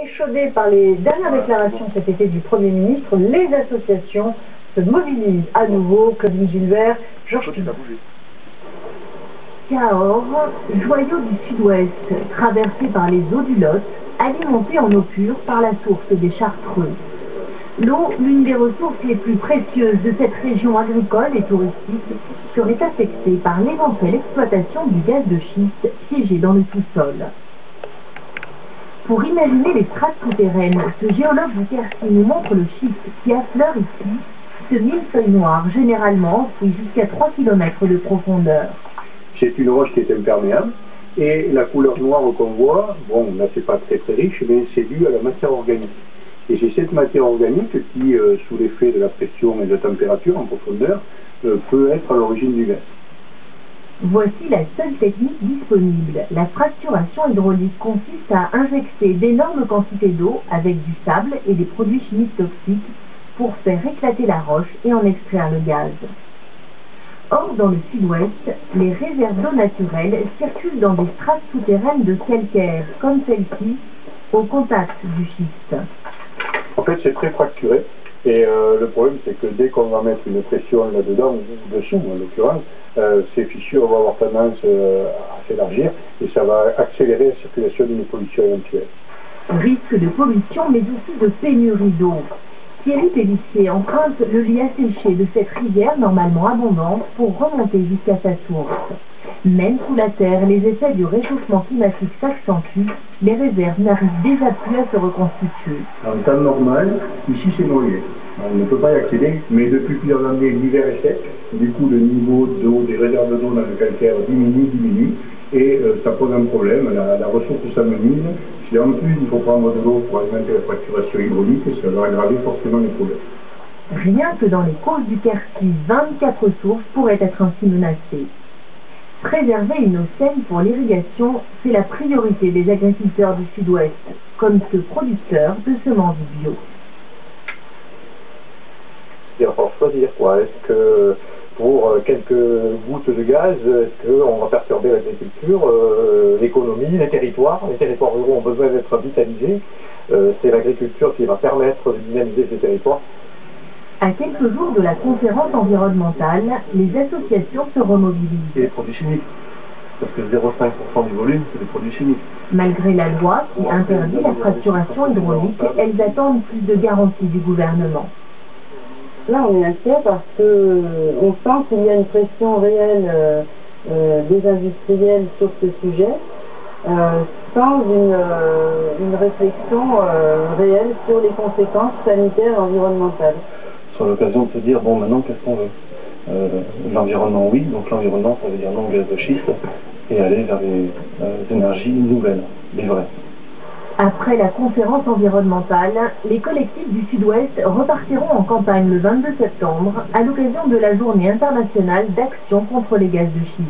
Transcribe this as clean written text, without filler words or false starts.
Échaudées par les dernières déclarations cet été du Premier ministre, les associations se mobilisent à nouveau. Claudine Gilbert, Georges Cahors, joyau du Sud-Ouest, traversé par les eaux du Lot, alimenté en eau pure par la source des Chartreux. L'eau, l'une des ressources les plus précieuses de cette région agricole et touristique, serait affectée par l'éventuelle exploitation du gaz de schiste piégé dans le sous-sol. Pour imaginer les strates souterraines, ce géologue du Quercy nous montre le schiste qui affleure ici, ce millefeuille noir généralement enfoui jusqu'à 3 km de profondeur. C'est une roche qui est imperméable et la couleur noire qu'on voit, bon là c'est pas très riche, mais c'est dû à la matière organique. Et c'est cette matière organique qui, sous l'effet de la pression et de la température en profondeur, peut être à l'origine du gaz. Voici la seule technique disponible. La fracturation hydraulique consiste à injecter d'énormes quantités d'eau avec du sable et des produits chimiques toxiques pour faire éclater la roche et en extraire le gaz. Or, dans le sud-ouest, les réserves d'eau naturelles circulent dans des strates souterraines de calcaire, comme celle-ci, au contact du schiste. En fait, c'est très fracturé. Et le problème, c'est que dès qu'on va mettre une pression là-dedans, ou dessous en l'occurrence, ces fissures vont avoir tendance à s'élargir et ça va accélérer la circulation d'une pollution éventuelle. Risque de pollution, mais aussi de pénurie d'eau. Thierry Pélissier emprunte le lit asséché de cette rivière normalement abondante pour remonter jusqu'à sa source. Même sous la terre, les effets du réchauffement climatique s'accentuent, les réserves n'arrivent déjà plus à se reconstituer. En temps normal, ici c'est noyé. On ne peut pas y accéder, mais depuis plusieurs années, l'hiver est sec. Du coup, le niveau d'eau, des réserves d'eau dans le calcaire diminue, et ça pose un problème. La ressource s'amenuise. Si en plus il faut prendre de l'eau pour alimenter la fracturation hydraulique, ça va aggraver forcément les problèmes. Rien que dans les causes du Quercy, 24 sources pourraient être ainsi menacées. Préserver une eau saine pour l'irrigation, c'est la priorité des agriculteurs du Sud-Ouest, comme ce producteur de semences bio. Il va falloir choisir quoi. Est-ce que pour quelques gouttes de gaz, est-ce qu'on va perturber l'agriculture, l'économie, les territoires ruraux ont besoin d'être vitalisés. C'est l'agriculture qui va permettre de dynamiser ces territoires. À quelques jours de la conférence environnementale, les associations se remobilisent. Et les produits chimiques, parce que 0,5% du volume, c'est des produits chimiques. Malgré la loi qui interdit la fracturation hydraulique, elles attendent plus de garanties du gouvernement. Là, on est inquiet parce qu'on sent qu'il y a une pression réelle des industriels sur ce sujet, sans une réflexion réelle sur les conséquences sanitaires et environnementales. Sur l'occasion de se dire, bon, maintenant, qu'est-ce qu'on veut? L'environnement, oui, donc l'environnement, ça veut dire non gaz de schiste, et aller vers des énergies nouvelles, des vraies. Après la conférence environnementale, les collectifs du Sud-Ouest repartiront en campagne le 22 septembre à l'occasion de la Journée internationale d'action contre les gaz de schiste.